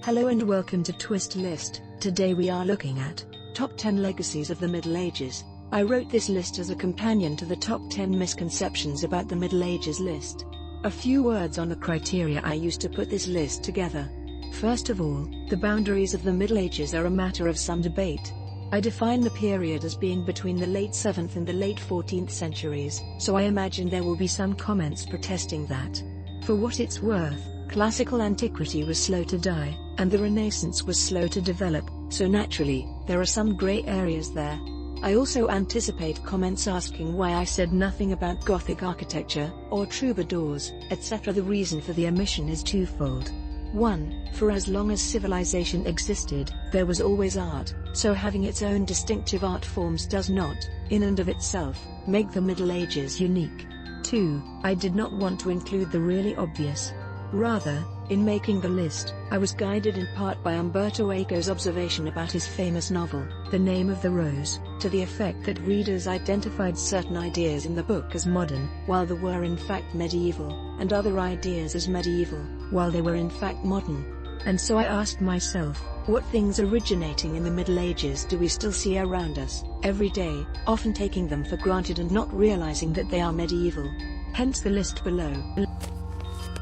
Hello and welcome to Twist List. Today we are looking at Top 10 Legacies of the Middle Ages. I wrote this list as a companion to the Top 10 Misconceptions about the Middle Ages list. A few words on the criteria I used to put this list together. First of all, the boundaries of the Middle Ages are a matter of some debate. I define the period as being between the late 7th and the late 14th centuries, so I imagine there will be some comments protesting that. For what it's worth, classical antiquity was slow to die, and the Renaissance was slow to develop, so naturally, there are some grey areas there. I also anticipate comments asking why I said nothing about Gothic architecture, or troubadours, etc. The reason for the omission is twofold. 1. For as long as civilization existed, there was always art, so having its own distinctive art forms does not, in and of itself, make the Middle Ages unique. 2. I did not want to include the really obvious. Rather, in making the list, I was guided in part by Umberto Eco's observation about his famous novel, The Name of the Rose, to the effect that readers identified certain ideas in the book as modern, while they were in fact medieval, and other ideas as medieval, while they were in fact modern. And so I asked myself, what things originating in the Middle Ages do we still see around us, every day, often taking them for granted and not realizing that they are medieval? Hence the list below.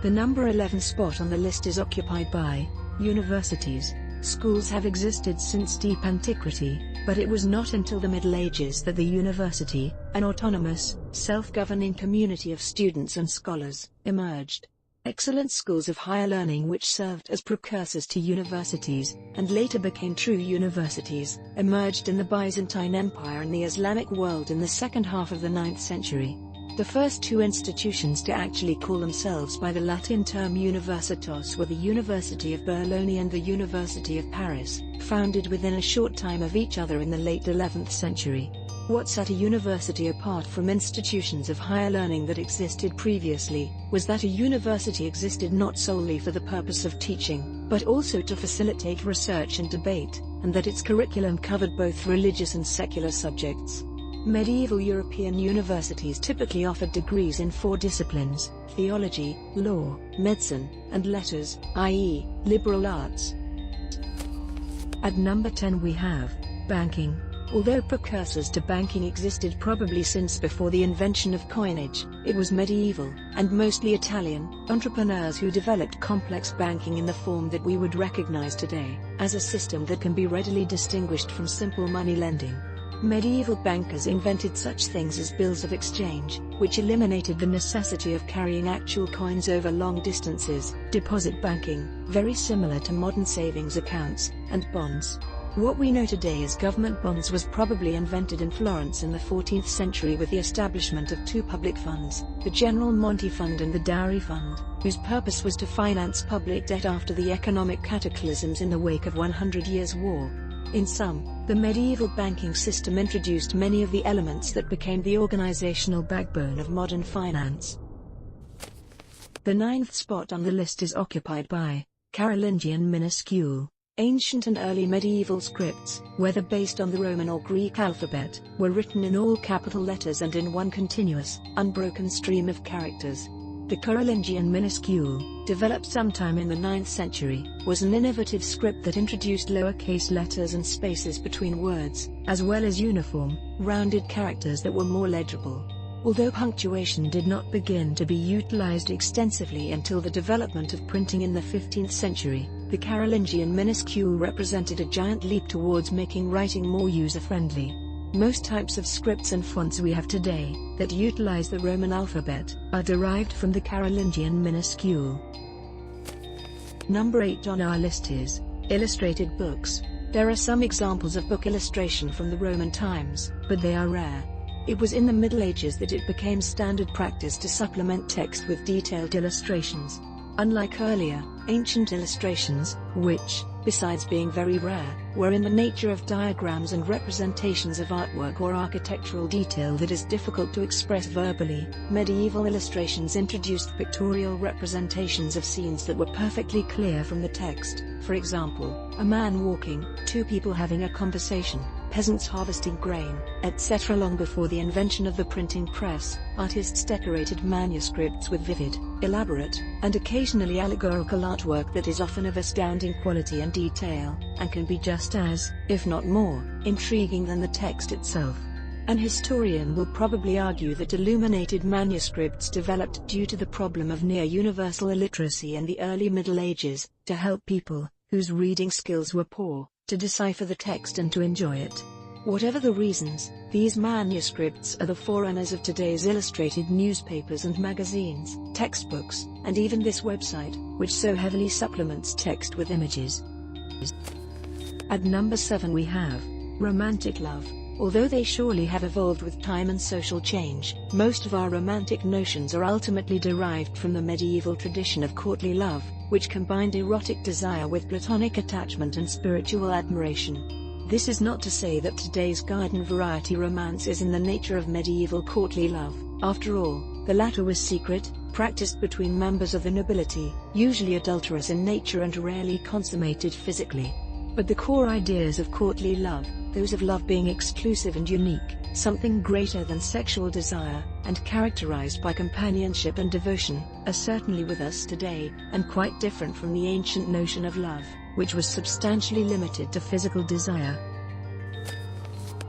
The number 11 spot on the list is occupied by universities. Schools have existed since deep antiquity, but it was not until the Middle Ages that the university, an autonomous, self-governing community of students and scholars, emerged. Excellent schools of higher learning which served as precursors to universities, and later became true universities, emerged in the Byzantine Empire and the Islamic world in the second half of the 9th century. The first two institutions to actually call themselves by the Latin term universitas were the University of Bologna and the University of Paris, founded within a short time of each other in the late 11th century. What set a university apart from institutions of higher learning that existed previously, was that a university existed not solely for the purpose of teaching, but also to facilitate research and debate, and that its curriculum covered both religious and secular subjects. Medieval European universities typically offered degrees in 4 disciplines: theology, law, medicine, and letters, i.e., liberal arts. At number 10 we have banking. Although precursors to banking existed probably since before the invention of coinage, it was medieval, and mostly Italian, entrepreneurs who developed complex banking in the form that we would recognize today, as a system that can be readily distinguished from simple money lending. Medieval bankers invented such things as bills of exchange, which eliminated the necessity of carrying actual coins over long distances, deposit banking, very similar to modern savings accounts, and bonds. What we know today as government bonds was probably invented in Florence in the 14th century with the establishment of 2 public funds, the General Monte Fund and the Dowry Fund, whose purpose was to finance public debt after the economic cataclysms in the wake of 100 Years' War. In sum, the medieval banking system introduced many of the elements that became the organizational backbone of modern finance. The 9th spot on the list is occupied by Carolingian minuscule. Ancient and early medieval scripts, whether based on the Roman or Greek alphabet, were written in all capital letters and in one continuous, unbroken stream of characters. The Carolingian minuscule, developed sometime in the 9th century, was an innovative script that introduced lowercase letters and spaces between words, as well as uniform, rounded characters that were more legible. Although punctuation did not begin to be utilized extensively until the development of printing in the 15th century, the Carolingian minuscule represented a giant leap towards making writing more user-friendly. Most types of scripts and fonts we have today, that utilize the Roman alphabet, are derived from the Carolingian minuscule. Number 8 on our list is illustrated books. There are some examples of book illustration from the Roman times, but they are rare. It was in the Middle Ages that it became standard practice to supplement text with detailed illustrations. Unlike earlier, ancient illustrations, which, besides being very rare, were in the nature of diagrams and representations of artwork or architectural detail that is difficult to express verbally, medieval illustrations introduced pictorial representations of scenes that were perfectly clear from the text. For example, a man walking, 2 people having a conversation, peasants harvesting grain, etc. Long before the invention of the printing press, artists decorated manuscripts with vivid, elaborate, and occasionally allegorical artwork that is often of astounding quality and detail, and can be just as, if not more, intriguing than the text itself. An historian will probably argue that illuminated manuscripts developed due to the problem of near-universal illiteracy in the early Middle Ages, to help people, whose reading skills were poor, to decipher the text and to enjoy it. Whatever the reasons, these manuscripts are the forerunners of today's illustrated newspapers and magazines, textbooks, and even this website, which so heavily supplements text with images. At number 7 we have romantic love. Although they surely have evolved with time and social change, most of our romantic notions are ultimately derived from the medieval tradition of courtly love, which combined erotic desire with platonic attachment and spiritual admiration. This is not to say that today's garden variety romance is in the nature of medieval courtly love. After all, the latter was secret, practiced between members of the nobility, usually adulterous in nature and rarely consummated physically. But the core ideas of courtly love, those of love being exclusive and unique, something greater than sexual desire, and characterized by companionship and devotion, are certainly with us today, and quite different from the ancient notion of love, which was substantially limited to physical desire.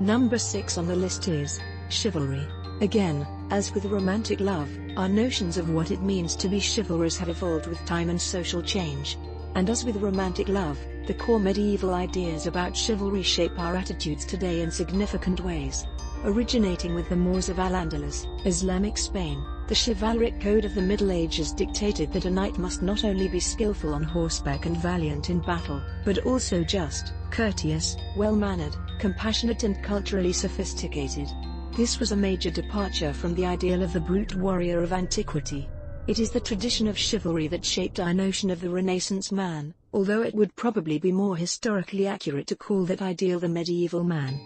Number 6 on the list is chivalry. Again, as with romantic love, our notions of what it means to be chivalrous have evolved with time and social change. And as with romantic love, the core medieval ideas about chivalry shape our attitudes today in significant ways. Originating with the Moors of Al-Andalus, Islamic Spain, the chivalric code of the Middle Ages dictated that a knight must not only be skillful on horseback and valiant in battle, but also just, courteous, well-mannered, compassionate and culturally sophisticated. This was a major departure from the ideal of the brute warrior of antiquity. It is the tradition of chivalry that shaped our notion of the Renaissance man, although it would probably be more historically accurate to call that ideal the medieval man.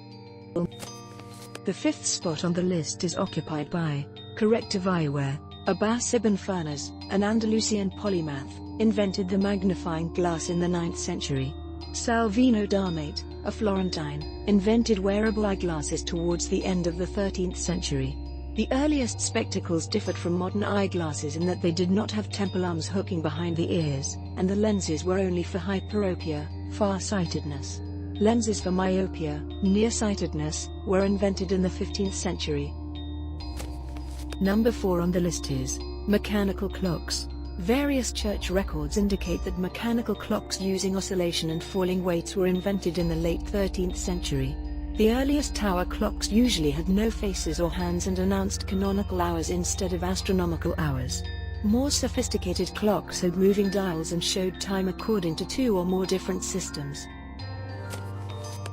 The 5th spot on the list is occupied by corrective eyewear. Abbas ibn Firnas, an Andalusian polymath, invented the magnifying glass in the 9th century. Salvino D'Armate, a Florentine, invented wearable eyeglasses towards the end of the 13th century. The earliest spectacles differed from modern eyeglasses in that they did not have temple arms hooking behind the ears, and the lenses were only for hyperopia, far-sightedness. Lenses for myopia, nearsightedness, were invented in the 15th century. Number 4 on the list is mechanical clocks. Various church records indicate that mechanical clocks using oscillation and falling weights were invented in the late 13th century. The earliest tower clocks usually had no faces or hands and announced canonical hours instead of astronomical hours. More sophisticated clocks had moving dials and showed time according to 2 or more different systems.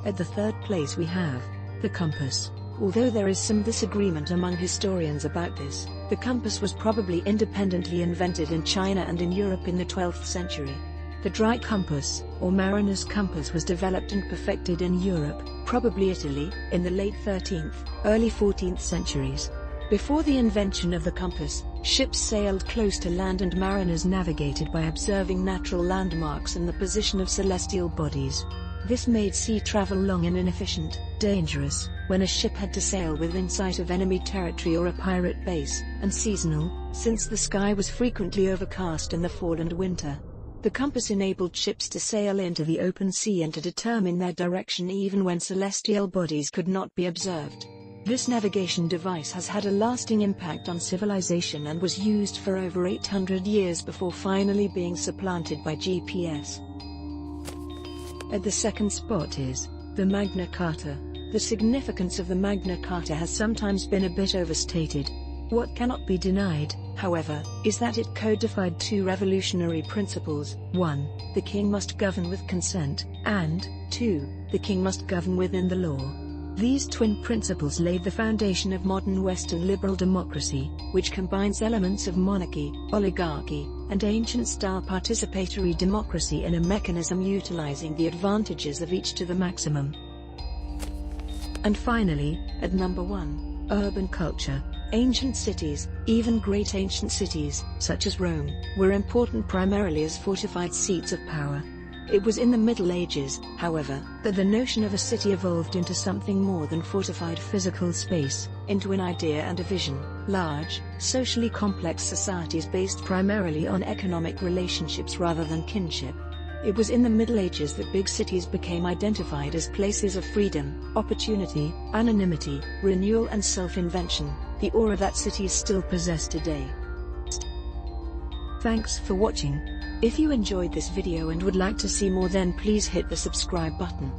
At the 3rd place we have the compass. Although there is some disagreement among historians about this, the compass was probably independently invented in China and in Europe in the 12th century. The dry compass, or mariner's compass, was developed and perfected in Europe, probably Italy, in the late 13th, early 14th centuries. Before the invention of the compass, ships sailed close to land and mariners navigated by observing natural landmarks and the position of celestial bodies. This made sea travel long and inefficient, dangerous, when a ship had to sail within sight of enemy territory or a pirate base, and seasonal, since the sky was frequently overcast in the fall and winter. The compass enabled ships to sail into the open sea and to determine their direction even when celestial bodies could not be observed. This navigation device has had a lasting impact on civilization and was used for over 800 years before finally being supplanted by GPS. At the 2nd spot is the Magna Carta. The significance of the Magna Carta has sometimes been a bit overstated. What cannot be denied, however, is that it codified 2 revolutionary principles: 1, the king must govern with consent, and 2, the king must govern within the law. These twin principles laid the foundation of modern Western liberal democracy, which combines elements of monarchy, oligarchy, and ancient-style participatory democracy in a mechanism utilizing the advantages of each to the maximum. And finally, at number 1, urban culture. Ancient cities, even great ancient cities, such as Rome, were important primarily as fortified seats of power. It was in the Middle Ages, however, that the notion of a city evolved into something more than fortified physical space, into an idea and a vision: large, socially complex societies based primarily on economic relationships rather than kinship. It was in the Middle Ages that big cities became identified as places of freedom, opportunity, anonymity, renewal and self-invention, the aura that cities still possess today. Thanks for watching. If you enjoyed this video and would like to see more, then please hit the subscribe button.